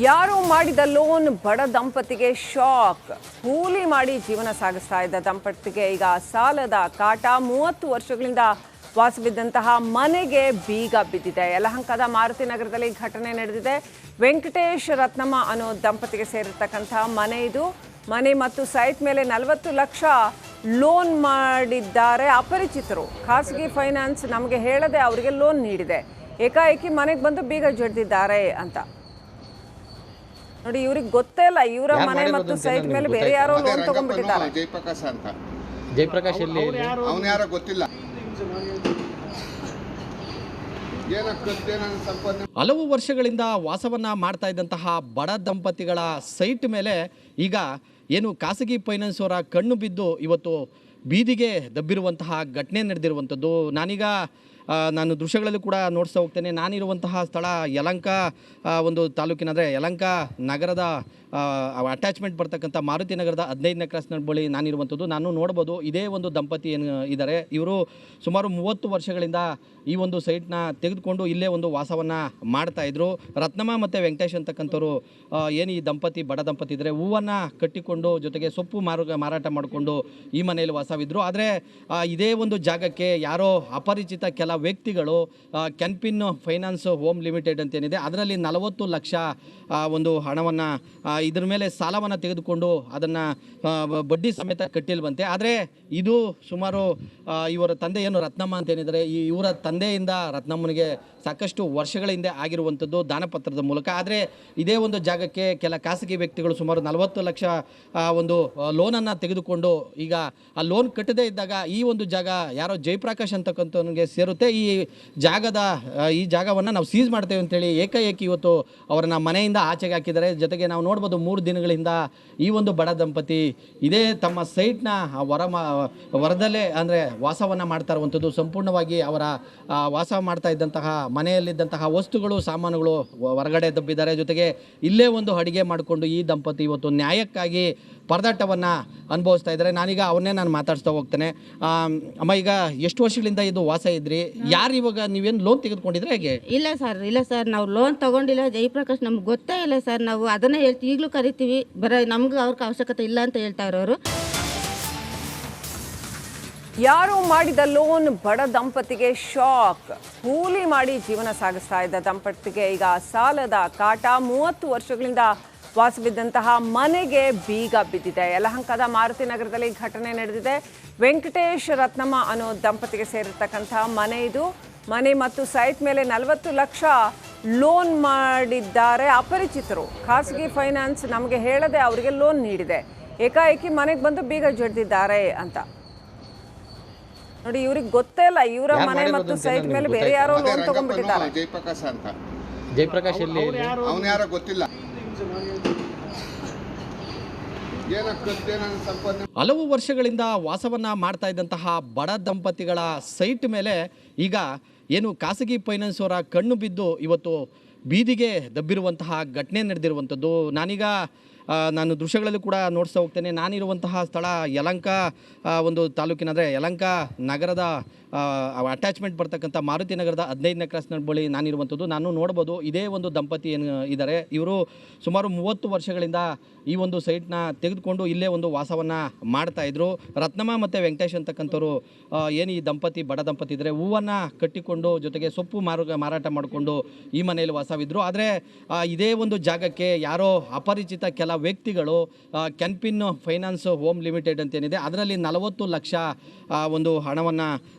ಯಾರು ಮಾಡಿದ ಲೋನ್ ಬಡ ದಂಪತಿಗೆ ಶಾಕ್. ಕೂಲಿ ಮಾಡಿ ಜೀವನ ಸಾಗಿಸ್ತಾ ಇದ್ದ ದಂಪತಿಗೆ ಈಗ ಸಾಲದ ಕಾಟ. 30 ವರ್ಷಗಳಿಂದ ವಾಸವಿದ್ದಂತಹ ಮನೆಗೆ ಬೀಗ ಬಿದ್ದಿದೆ. ಯಲಹಂಕದ ಮಾರುತಿ ನಗರದಲ್ಲಿ ಘಟನೆ ನಡೆದಿದೆ. ವೆಂಕಟೇಶ್ ರತ್ನಮ್ಮ ಅನ್ನೋ ದಂಪತಿಗೆ ಸೇರಿರ್ತಕ್ಕಂತಹ ಮನೆ ಇದು. ಮನೆ ಮತ್ತು ಸೈಟ್ ಮೇಲೆ 40 ಲಕ್ಷ ಲೋನ್ ಮಾಡಿದ್ದಾರೆ ಅಪರಿಚಿತರು. ಖಾಸಗಿ ಫೈನಾನ್ಸ್ ನಮಗೆ ಹೇಳದೆ ಅವರಿಗೆ ಲೋನ್ ನೀಡಿದೆ. ಏಕಾಏಕಿ ಮನೆಗೆ ಬಂದು ಬೀಗ ಜಡಿದಿದ್ದಾರೆ ಅಂತ ನೋಡಿ. ಇವ್ರಿಗೆ ಗೊತ್ತೇ ಇಲ್ಲ, ಇವರ ಮನೆ ಮತ್ತು ಸೈಟ್ ಮೇಲೆ ಬೇರೆ ಯಾರೋ ಲೋನ್ ತಗೊಂಡ್ಬಿಟ್ಟಿದ್ದಾರೆ. ಜಯಪ್ರಕಾಶ್ ಅಂತ. ಜಯಪ್ರಕಾಶ್ ಎಲ್ಲಿ? ಅವನು ಯಾರೋ ಗೊತ್ತಿಲ್ಲ. ಹಲವು ವರ್ಷಗಳಿಂದ ವಾಸವನ್ನ ಮಾಡ್ತಾ ಇದ್ದಂತಹ ಬಡ ದಂಪತಿಗಳ ಸೈಟ್ ಮೇಲೆ ಈಗ ಏನು ಖಾಸಗಿ ಫೈನಾನ್ಸ್ ಅವರ ಕಣ್ಣು ಬಿದ್ದು ಇವತ್ತು ಬೀದಿಗೆ ದಬ್ಬಿರುವಂತಹ ಘಟನೆ ನಡೆದಿರುವಂಥದ್ದು. ನಾನು ದೃಶ್ಯಗಳಲ್ಲಿ ಕೂಡ ನೋಡ್ತಾ ಹೋಗ್ತೇನೆ. ನಾನಿರುವಂತಹ ಸ್ಥಳ ಯಲಹಂಕ ಒಂದು ತಾಲೂಕಿನ, ಅಂದರೆ ಯಲಹಂಕ ನಗರದ ಅಟ್ಯಾಚ್ಮೆಂಟ್ ಬರ್ತಕ್ಕಂಥ ಮಾರುತಿ ನಗರದ 15ನೇ ಕ್ರಾಸ್ ಬಳಿ ನಾನಿರುವಂಥದ್ದು. ನಾನು ನೋಡ್ಬೋದು ಇದೇ ಒಂದು ದಂಪತಿ ಏನು ಇದ್ದಾರೆ, ಇವರು ಸುಮಾರು 30 ವರ್ಷಗಳಿಂದ ಈ ಒಂದು ಸೈಟ್ನ ತೆಗೆದುಕೊಂಡು ಇಲ್ಲೇ ಒಂದು ವಾಸವನ್ನು ಮಾಡ್ತಾಯಿದ್ರು. ರತ್ನಮ್ಮ ಮತ್ತು ವೆಂಕಟೇಶ್ ಅಂತಕ್ಕಂಥವ್ರು ಏನು ಈ ದಂಪತಿ ಬಡ ದಂಪತಿ ಇದ್ದರೆ ಹೂವನ್ನು ಕಟ್ಟಿಕೊಂಡು ಜೊತೆಗೆ ಸೊಪ್ಪು ಮಾರಾಟ ಮಾಡಿಕೊಂಡು ಈ ಮನೆಯಲ್ಲಿ ವಾಸವಿದ್ದರು. ಆದರೆ ಇದೇ ಒಂದು ಜಾಗಕ್ಕೆ ಯಾರೋ ಅಪರಿಚಿತ ಕೆಲ ವ್ಯಕ್ತಿಗಳು ಕ್ಯಾನ್ಪಿನ್ ಫೈನಾನ್ಸ್ ಹೋಮ್ ಲಿಮಿಟೆಡ್ ಅಂತೇನಿದೆ ಅದರಲ್ಲಿ 40 ಲಕ್ಷ ಒಂದು ಹಣವನ್ನು ಇದ್ರ ಮೇಲೆ ಸಾಲವನ್ನು ತೆಗೆದುಕೊಂಡು ಅದನ್ನು ಬಡ್ಡಿ ಸಮೇತ ಕಟ್ಟಿಲ್ವಂತೆ. ಆದರೆ ಇದು ಸುಮಾರು ಇವರ ತಂದೆ ಏನು ರತ್ನಮ್ಮ ಅಂತೇನಿದ್ದಾರೆ, ಇವರ ತಂದೆಯಿಂದ ರತ್ನಮ್ಮನಿಗೆ ಸಾಕಷ್ಟು ವರ್ಷಗಳ ಹಿಂದೆ ಆಗಿರುವಂಥದ್ದು ದಾನಪತ್ರದ ಮೂಲಕ. ಆದರೆ ಇದೇ ಒಂದು ಜಾಗಕ್ಕೆ ಕೆಲ ಖಾಸಗಿ ವ್ಯಕ್ತಿಗಳು ಸುಮಾರು 40 ಲಕ್ಷ ಒಂದು ಲೋನನ್ನು ತೆಗೆದುಕೊಂಡು ಈಗ ಆ ಲೋನ್ ಕಟ್ಟದೇ ಇದ್ದಾಗ ಈ ಒಂದು ಜಾಗ ಯಾರೋ ಜಯಪ್ರಕಾಶ್ ಅಂತಕ್ಕಂಥವನಿಗೆ ಸೇರುತ್ತೆ. ಈ ಜಾಗವನ್ನು ನಾವು ಸೀಸ್ ಮಾಡ್ತೇವೆ ಅಂತೇಳಿ ಏಕಾಏಕಿ ಇವತ್ತು ಅವರನ್ನ ಮನೆಯಿಂದ ಆಚೆಗೆ ಹಾಕಿದ್ದಾರೆ. ಜೊತೆಗೆ ನಾವು ನೋಡ್ಬೋದು 3 ದಿನಗಳಿಂದ ಈ ಒಂದು ಬಡ ದಂಪತಿ ಇದೇ ತಮ್ಮ ಸೈಟ್ನ ಹೊರದಲ್ಲೇ ಅಂದರೆ ವಾಸವನ್ನು ಮಾಡ್ತಾ ಇರುವಂಥದ್ದು. ಸಂಪೂರ್ಣವಾಗಿ ಅವರ ವಾಸ ಮಾಡ್ತಾ ಇದ್ದಂತಹ ಮನೆಯಲ್ಲಿದ್ದಂತಹ ವಸ್ತುಗಳು ಸಾಮಾನುಗಳು ಹೊರಗಡೆ ದಬ್ಬಿದ್ದಾರೆ. ಜೊತೆಗೆ ಇಲ್ಲೇ ಒಂದು ಅಡುಗೆ ಮಾಡಿಕೊಂಡು ಈ ದಂಪತಿ ಇವತ್ತು ನ್ಯಾಯಕ್ಕಾಗಿ ಪರದಾಟವನ್ನು ಅನುಭವಿಸ್ತಾ ಇದ್ದಾರೆ. ನಾನು ಮಾತಾಡ್ಸ್ತಾ ಹೋಗ್ತೇನೆ. ಅಮ್ಮ, ಈಗ ಎಷ್ಟು ವರ್ಷಗಳಿಂದ ಇದು ವಾಸ ಇದ್ರಿ? ಯಾರು ಇವಾಗ ನೀವೇನು ಲೋನ್ ತೆಗೆದುಕೊಂಡಿದ್ರೆ ಹೇಗೆ? ಇಲ್ಲ ಸರ್ ನಾವು ಲೋನ್ ತಗೊಂಡಿಲ್ಲ. ಜಯಪ್ರಕಾಶ್ ನಮ್ಗೆ ಗೊತ್ತೇ ಇಲ್ಲ ಸರ್. ನಾವು ಅದನ್ನೇ ಹೇಳ್ತೀವಿ, ಈಗಲೂ ಕರಿತೀವಿ. ನಮ್ಗೆ ಅವ್ರಿಗೆ ಅವಶ್ಯಕತೆ ಇಲ್ಲ ಅಂತ ಹೇಳ್ತಾ ಇರೋರು. ಯಾರು ಮಾಡಿದ ಲೋನ್ ಬಡ ದಂಪತಿಗೆ ಶಾಕ್. ಕೂಲಿ ಮಾಡಿ ಜೀವನ ಸಾಗಿಸ್ತಾ ಇದ್ದ ದಂಪತಿಗೆ ಈಗ ಸಾಲದ ಕಾಟ. 30 ವರ್ಷಗಳಿಂದ ವಾಸವಿದ್ದಂತಹ ಮನೆಗೆ ಬೀಗ ಬಿದ್ದಿದೆ. ಯಲಹಂಕದ ಮಾರುತಿ ನಗರದಲ್ಲಿ ಘಟನೆ ನಡೆದಿದೆ. ವೆಂಕಟೇಶ್ ರತ್ನಮ್ಮ ಅನ್ನೋ ದಂಪತಿಗೆ ಸೇರಿರ್ತಕ್ಕಂತಹ ಮನೆ ಇದು. ಮನೆ ಮತ್ತು ಸೈಟ್ ಮೇಲೆ 40 ಲಕ್ಷ ಲೋನ್ ಮಾಡಿದ್ದಾರೆ ಅಪರಿಚಿತರು. ಖಾಸಗಿ ಫೈನಾನ್ಸ್ ನಮಗೆ ಹೇಳದೆ ಅವರಿಗೆ ಲೋನ್ ನೀಡಿದೆ. ಏಕಾಏಕಿ ಮನೆಗೆ ಬಂದು ಬೀಗ ಜಡಿದಿದ್ದಾರೆ ಅಂತ ನೋಡಿ. ಇವ್ರಿಗೆ ಗೊತ್ತೇ ಇಲ್ಲ, ಇವರ ಮನೆ ಮತ್ತು ಸೈಟ್ ಮೇಲೆ ಬೇರೆ ಯಾರೋ ಲೋನ್ ತಗೊಂಡ್ಬಿಟ್ಟಿದ್ದಾರೆ. ಜಯಪ್ರಕಾಶ್ ಅಂತ. ಜಯಪ್ರಕಾಶ್ ಎಲ್ಲಿ? ಅವನು ಯಾರೋ ಗೊತ್ತಿಲ್ಲ. ಹಲವು ವರ್ಷಗಳಿಂದ ವಾಸವನ್ನ ಮಾಡ್ತಾ ಇದ್ದಂತಹ ಬಡ ದಂಪತಿಗಳ ಸೈಟ್ ಮೇಲೆ ಈಗ ಏನು ಖಾಸಗಿ ಫೈನಾನ್ಸ್ ಅವರ ಕಣ್ಣು ಬಿದ್ದು ಇವತ್ತು ಬೀದಿಗೆ ದಬ್ಬಿರುವಂತಹ ಘಟನೆ ನಡೆದಿರುವಂಥದ್ದು. ನಾನು ದೃಶ್ಯಗಳಲ್ಲಿ ಕೂಡ ನೋಡ್ತಾ ಹೋಗ್ತೇನೆ. ನಾನಿರುವಂತಹ ಸ್ಥಳ ಯಲಹಂಕ ಒಂದು ತಾಲೂಕಿನ, ಅಂದರೆ ಯಲಹಂಕ ನಗರದ ಅಟ್ಯಾಚ್ಮೆಂಟ್ ಬರ್ತಕ್ಕಂಥ ಮಾರುತಿ ನಗರದ 15ನೇ ಕ್ರಾಸ್ ಬಳಿ ನಾನಿರುವಂಥದ್ದು. ನಾನು ನೋಡ್ಬೋದು ಇದೇ ಒಂದು ದಂಪತಿ ಏನು ಇದ್ದಾರೆ, ಇವರು ಸುಮಾರು 30 ವರ್ಷಗಳಿಂದ ಈ ಒಂದು ಸೈಟ್ನ ತೆಗೆದುಕೊಂಡು ಇಲ್ಲೇ ಒಂದು ವಾಸವನ್ನು ಮಾಡ್ತಾಯಿದ್ರು. ರತ್ನಮ್ಮ ಮತ್ತು ವೆಂಕಟೇಶ್ ಅಂತಕ್ಕಂಥವ್ರು ಏನು ಈ ದಂಪತಿ ಬಡ ದಂಪತಿ ಇದ್ದರೆ ಹೂವನ್ನು ಕಟ್ಟಿಕೊಂಡು ಜೊತೆಗೆ ಸೊಪ್ಪು ಮಾರಾಟ ಮಾಡಿಕೊಂಡು ಈ ಮನೆಯಲ್ಲಿ ವಾಸವಿದ್ದರು. ಆದರೆ ಇದೇ ಒಂದು ಜಾಗಕ್ಕೆ ಯಾರೋ ಅಪರಿಚಿತ ಕೆಲ ವ್ಯಕ್ತಿಗಳು ಕ್ಯಾನ್ಪಿನ್ ಫೈನಾನ್ಸ್ ಹೋಮ್ ಲಿಮಿಟೆಡ್ ಅಂತೇನಿದೆ ಅದರಲ್ಲಿ 40 ಲಕ್ಷ ಒಂದು ಹಣವನ್ನು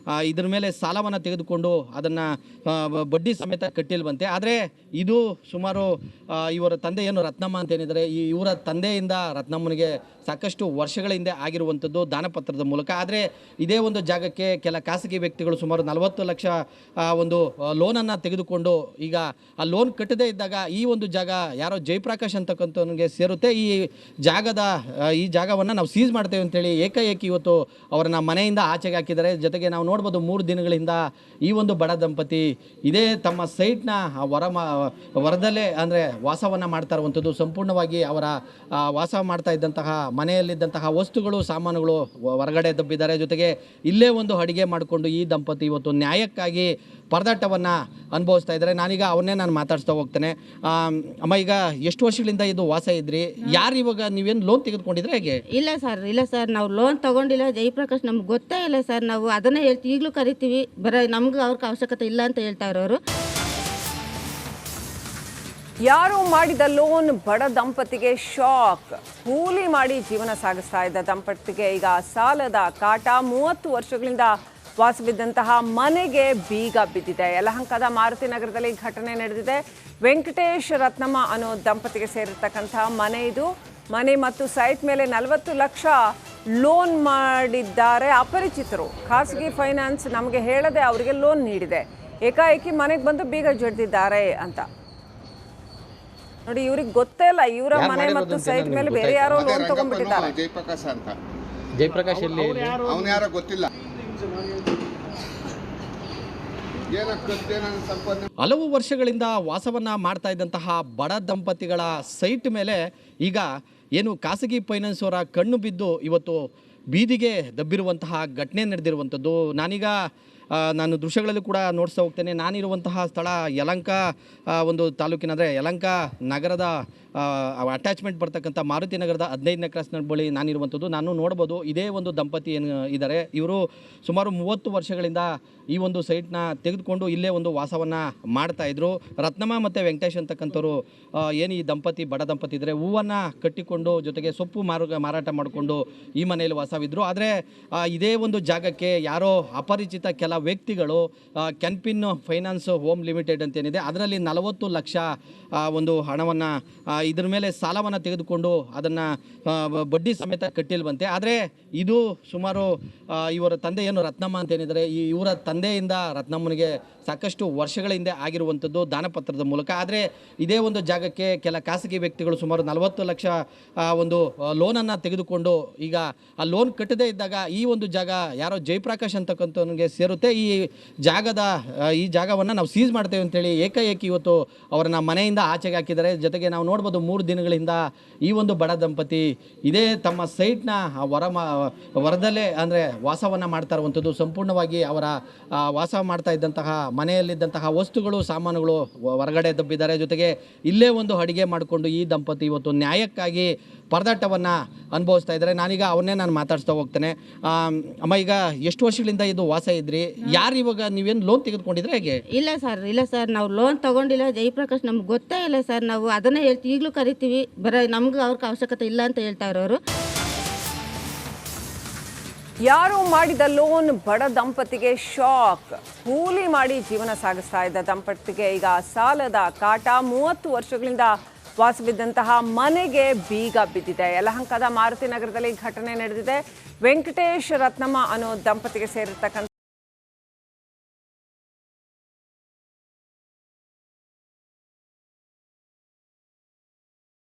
ಇದ್ರ ಮೇಲೆ ಸಾಲವನ್ನು ತೆಗೆದುಕೊಂಡು ಅದನ್ನು ಬಡ್ಡಿ ಸಮೇತ ಕಟ್ಟಿಲ್ವಂತೆ. ಆದರೆ ಇದು ಸುಮಾರು ಇವರ ತಂದೆ ಏನು ರತ್ನಮ್ಮ ಅಂತೇನಿದ್ದಾರೆ, ಇವರ ತಂದೆಯಿಂದ ರತ್ನಮ್ಮನಿಗೆ ಸಾಕಷ್ಟು ವರ್ಷಗಳ ಹಿಂದೆ ಆಗಿರುವಂಥದ್ದು ದಾನಪತ್ರದ ಮೂಲಕ. ಆದರೆ ಇದೇ ಒಂದು ಜಾಗಕ್ಕೆ ಕೆಲ ಖಾಸಗಿ ವ್ಯಕ್ತಿಗಳು ಸುಮಾರು 40 ಲಕ್ಷ ಒಂದು ಲೋನನ್ನು ತೆಗೆದುಕೊಂಡು ಈಗ ಆ ಲೋನ್ ಕಟ್ಟದೇ ಇದ್ದಾಗ ಈ ಒಂದು ಜಾಗ ಯಾರೋ ಜಯಪ್ರಕಾಶ್ ಅಂತಕ್ಕಂಥವನಿಗೆ ಸೇರುತ್ತೆ. ಈ ಜಾಗವನ್ನು ನಾವು ಸೀಸ್ ಮಾಡ್ತೇವೆ ಅಂತೇಳಿ ಏಕಾಏಕಿ ಇವತ್ತು ಅವರನ್ನ ಮನೆಯಿಂದ ಆಚೆಗೆ ಹಾಕಿದ್ದಾರೆ. ಜೊತೆಗೆ ನಾವು ನೋಡ್ಬೋದು 3 ದಿನಗಳಿಂದ ಈ ಒಂದು ಬಡ ದಂಪತಿ ಇದೇ ತಮ್ಮ ಸೈಟ್ನ ಹೊರದಲ್ಲೇ ಅಂದರೆ ವಾಸವನ್ನು ಮಾಡ್ತಾ ಇರುವಂಥದ್ದು. ಸಂಪೂರ್ಣವಾಗಿ ಅವರ ವಾಸ ಮಾಡ್ತಾ ಇದ್ದಂತಹ ಮನೆಯಲ್ಲಿದ್ದಂತಹ ವಸ್ತುಗಳು ಸಾಮಾನುಗಳು ಹೊರಗಡೆ ದಬ್ಬಿದ್ದಾರೆ. ಜೊತೆಗೆ ಇಲ್ಲೇ ಒಂದು ಅಡುಗೆ ಮಾಡಿಕೊಂಡು ಈ ದಂಪತಿ ಇವತ್ತು ನ್ಯಾಯಕ್ಕಾಗಿ ಪರದಾಟವನ್ನು ಅನುಭವಿಸ್ತಾ ಇದ್ದಾರೆ. ನಾನೀಗ ಅವನ್ನೇ ನಾನು ಮಾತಾಡಿಸ್ತಾ ಹೋಗ್ತೇನೆ. ಅಮ್ಮ, ಈಗ ಎಷ್ಟು ವರ್ಷಗಳಿಂದ ಇದು ವಾಸ ಇದ್ರಿ? ಯಾರು ಇವಾಗ ನೀವೇನು ಲೋನ್ ತೆಗೆದುಕೊಂಡಿದ್ರೆ ಹೇಗೆ? ಇಲ್ಲ ಸರ್ ನಾವು ಲೋನ್ ತಗೊಂಡಿಲ್ಲ. ಜಯಪ್ರಕಾಶ್ ನಮ್ಗೆ ಗೊತ್ತೇ ಇಲ್ಲ ಸರ್. ನಾವು ಅದನ್ನೇ ಹೇಳ್ತೀವಿ, ಈಗಲೂ ಕರಿತೀವಿ. ನಮ್ಗೆ ಅವ್ರಿಗೆ ಅವಶ್ಯಕತೆ ಇಲ್ಲ ಅಂತ ಹೇಳ್ತಾ ಇರೋರು. ಯಾರು ಮಾಡಿದ ಲೋನ್ ಬಡ ದಂಪತಿಗೆ ಶಾಕ್. ಕೂಲಿ ಮಾಡಿ ಜೀವನ ಸಾಗಿಸ್ತಾ ಇದ್ದ ದಂಪತಿಗೆ ಈಗ ಸಾಲದ ಕಾಟ. 30 ವರ್ಷಗಳಿಂದ ವಾಸವಿದ್ದಂತಹ ಮನೆಗೆ ಬೀಗ ಬಿದ್ದಿದೆ. ಯಲಹಂಕದ ಮಾರುತಿ ನಗರದಲ್ಲಿ ಘಟನೆ ನಡೆದಿದೆ. ವೆಂಕಟೇಶ್ ರತ್ನಮ್ಮ ಅನ್ನೋ ದಂಪತಿಗೆ ಸೇರಿರ್ತಕ್ಕಂತಹ ಮನೆ ಇದು. ಮನೆ ಮತ್ತು ಸೈಟ್ ಮೇಲೆ 40 ಲಕ್ಷ ಲೋನ್ ಮಾಡಿದ್ದಾರೆ ಅಪರಿಚಿತರು. ಖಾಸಗಿ ಫೈನಾನ್ಸ್ ನಮಗೆ ಹೇಳದೆ ಅವರಿಗೆ ಲೋನ್ ನೀಡಿದೆ. ಏಕಾಏಕಿ ಮನೆಗೆ ಬಂದು ಬೀಗ ಜಡಿದಿದ್ದಾರೆ ಅಂತ ನೋಡಿ. ಇವ್ರಿಗೆ ಗೊತ್ತೇ ಇಲ್ಲ, ಇವರ ಮನೆ ಮತ್ತು ಸೈಟ್ ಮೇಲೆ ಬೇರೆ ಯಾರೋ ಲೋನ್ ತಗೊಂಡ್ಬಿಟ್ಟಿದ್ದಾರೆ. ಜಯಪ್ರಕಾಶ್ ಅಂತ. ಜಯಪ್ರಕಾಶ್ ಎಲ್ಲಿ? ಅವನು ಯಾರೋ ಗೊತ್ತಿಲ್ಲ. ಹಲವು ವರ್ಷಗಳಿಂದ ವಾಸವನ್ನ ಮಾಡ್ತಾ ಇದ್ದಂತಹ ಬಡ ದಂಪತಿಗಳ ಸೈಟ್ ಮೇಲೆ ಈಗ ಏನು ಖಾಸಗಿ ಫೈನಾನ್ಸ್ ಅವರ ಕಣ್ಣು ಬಿದ್ದು ಇವತ್ತು ಬೀದಿಗೆ ದಬ್ಬಿರುವಂತಹ ಘಟನೆ ನಡೆದಿರುವಂಥದ್ದು. ನಾನು ದೃಶ್ಯಗಳಲ್ಲಿ ಕೂಡ ನೋಡ್ತಾ ಹೋಗ್ತೇನೆ. ನಾನಿರುವಂತಹ ಸ್ಥಳ ಯಲಹಂಕ ಒಂದು ತಾಲೂಕಿನ, ಅಂದರೆ ಯಲಹಂಕ ನಗರದ ಅಟ್ಯಾಚ್ಮೆಂಟ್ ಬರ್ತಕ್ಕಂಥ ಮಾರುತಿ ನಗರದ 15ನೇ ಕ್ರಾಸ್ ಬಳಿ ನಾನಿರುವಂಥದ್ದು. ನಾನು ನೋಡ್ಬೋದು ಇದೇ ಒಂದು ದಂಪತಿ ಏನು ಇದ್ದಾರೆ, ಇವರು ಸುಮಾರು 30 ವರ್ಷಗಳಿಂದ ಈ ಒಂದು ಸೈಟ್ನ ತೆಗೆದುಕೊಂಡು ಇಲ್ಲೇ ಒಂದು ವಾಸವನ್ನು ಮಾಡ್ತಾಯಿದ್ರು. ರತ್ನಮ್ಮ ಮತ್ತು ವೆಂಕಟೇಶ್ ಅಂತಕ್ಕಂಥವ್ರು ಏನು ಈ ದಂಪತಿ ಬಡ ದಂಪತಿ ಇದ್ದಾರೆ, ಹೂವನ್ನು ಕಟ್ಟಿಕೊಂಡು ಜೊತೆಗೆ ಸೊಪ್ಪು ಮಾರಾಟ ಮಾಡಿಕೊಂಡು ಈ ಮನೆಯಲ್ಲಿ ವಾಸವಿದ್ದರು. ಆದರೆ ಇದೇ ಒಂದು ಜಾಗಕ್ಕೆ ಯಾರೋ ಅಪರಿಚಿತ ಕೆಲ ವ್ಯಕ್ತಿಗಳು ಕ್ಯಾನ್ಪಿನ್ ಫೈನಾನ್ಸ್ ಹೋಮ್ ಲಿಮಿಟೆಡ್ ಅಂತೇನಿದೆ ಅದರಲ್ಲಿ 40 ಲಕ್ಷ ಒಂದು ಹಣವನ್ನು ಇದ್ರ ಮೇಲೆ ಸಾಲವನ್ನು ತೆಗೆದುಕೊಂಡು ಅದನ್ನು ಬಡ್ಡಿ ಸಮೇತ ಕಟ್ಟಿಲ್ವಂತೆ. ಆದರೆ ಇದು ಸುಮಾರು ಇವರ ತಂದೆ ಏನು ರತ್ನಮ್ಮ ಅಂತೇನಿದ್ದಾರೆ, ಇವರ ತಂದೆಯಿಂದ ರತ್ನಮ್ಮನಿಗೆ ಸಾಕಷ್ಟು ವರ್ಷಗಳ ಹಿಂದೆ ಆಗಿರುವಂಥದ್ದು ದಾನಪತ್ರದ ಮೂಲಕ. ಆದರೆ ಇದೇ ಒಂದು ಜಾಗಕ್ಕೆ ಕೆಲ ಖಾಸಗಿ ವ್ಯಕ್ತಿಗಳು ಸುಮಾರು 40 ಲಕ್ಷ ಒಂದು ಲೋನನ್ನು ತೆಗೆದುಕೊಂಡು ಈಗ ಆ ಲೋನ್ ಕಟ್ಟದೇ ಇದ್ದಾಗ ಈ ಒಂದು ಜಾಗ ಯಾರೋ ಜಯಪ್ರಕಾಶ್ ಅಂತಕ್ಕಂಥವನಿಗೆ ಸೇರುತ್ತೆ. ಈ ಜಾಗವನ್ನು ನಾವು ಸೀಸ್ ಮಾಡ್ತೇವೆ ಅಂತೇಳಿ ಏಕಾಏಕಿ ಇವತ್ತು ಅವರನ್ನ ಮನೆಯಿಂದ ಆಚೆಗೆ ಹಾಕಿದ್ದಾರೆ. ಜೊತೆಗೆ ನಾವು ನೋಡ್ಬೋದು 3 ದಿನಗಳಿಂದ ಈ ಒಂದು ಬಡ ದಂಪತಿ ಇದೇ ತಮ್ಮ ಸೈಟ್ನ ಹೊರದಲ್ಲೇ ಅಂದರೆ ವಾಸವನ್ನು ಮಾಡ್ತಾ ಇರುವಂಥದ್ದು. ಸಂಪೂರ್ಣವಾಗಿ ಅವರ ವಾಸ ಮಾಡ್ತಾ ಇದ್ದಂತಹ ಮನೆಯಲ್ಲಿದ್ದಂತಹ ವಸ್ತುಗಳು ಸಾಮಾನುಗಳು ಹೊರಗಡೆ ದಬ್ಬಿದ್ದಾರೆ. ಜೊತೆಗೆ ಇಲ್ಲೇ ಒಂದು ಅಡುಗೆ ಮಾಡಿಕೊಂಡು ಈ ದಂಪತಿ ಇವತ್ತು ನ್ಯಾಯಕ್ಕಾಗಿ ಪರದಾಟವನ್ನು ಅನುಭವಿಸ್ತಾ ಇದ್ದಾರೆ. ನಾನೀಗ ಅವನ್ನೇ ನಾನು ಮಾತಾಡಿಸ್ತಾ ಹೋಗ್ತೇನೆ. ಅಮ್ಮ, ಈಗ ಎಷ್ಟು ವರ್ಷಗಳಿಂದ ಇದು ವಾಸ ಇದ್ರಿ? ಯಾರು ಇವಾಗ ನೀವೇನು ಲೋನ್ ತೆಗೆದುಕೊಂಡಿದ್ರೆ ಹೇಗೆ? ಇಲ್ಲ ಸರ್ ನಾವು ಲೋನ್ ತಗೊಂಡಿಲ್ಲ. ಜಯಪ್ರಕಾಶ್ ನಮ್ಗೆ ಗೊತ್ತೇ ಇಲ್ಲ ಸರ್. ನಾವು ಅದನ್ನೇ ಹೇಳ್ತೀವಿ, ಈಗಲೂ ಕರಿತೀವಿ. ನಮ್ಗೆ ಅವ್ರಿಗೆ ಅವಶ್ಯಕತೆ ಇಲ್ಲ ಅಂತ ಹೇಳ್ತಾ ಇರೋರು. ಯಾರು ಮಾಡಿದ ಲೋನ್ ಬಡ ದಂಪತಿಗೆ ಶಾಕ್. ಕೂಲಿ ಮಾಡಿ ಜೀವನ ಸಾಗಿಸ್ತಾ ಇದ್ದ ದಂಪತಿಗೆ ಈಗ ಸಾಲದ ಕಾಟ. 30 ವರ್ಷಗಳಿಂದ ವಾಸವಿದ್ದಂತಹ ಮನೆಗೆ ಬೀಗ ಬಿದ್ದಿದೆ. ಯಲಹಂಕದ ಮಾರುತಿ ನಗರದಲ್ಲಿ ಘಟನೆ ನಡೆದಿದೆ. ವೆಂಕಟೇಶ್ ರತ್ನಮ್ಮ ಅನ್ನೋ ದಂಪತಿಗೆ ಸೇರಿರ್ತಕ್ಕಂಥ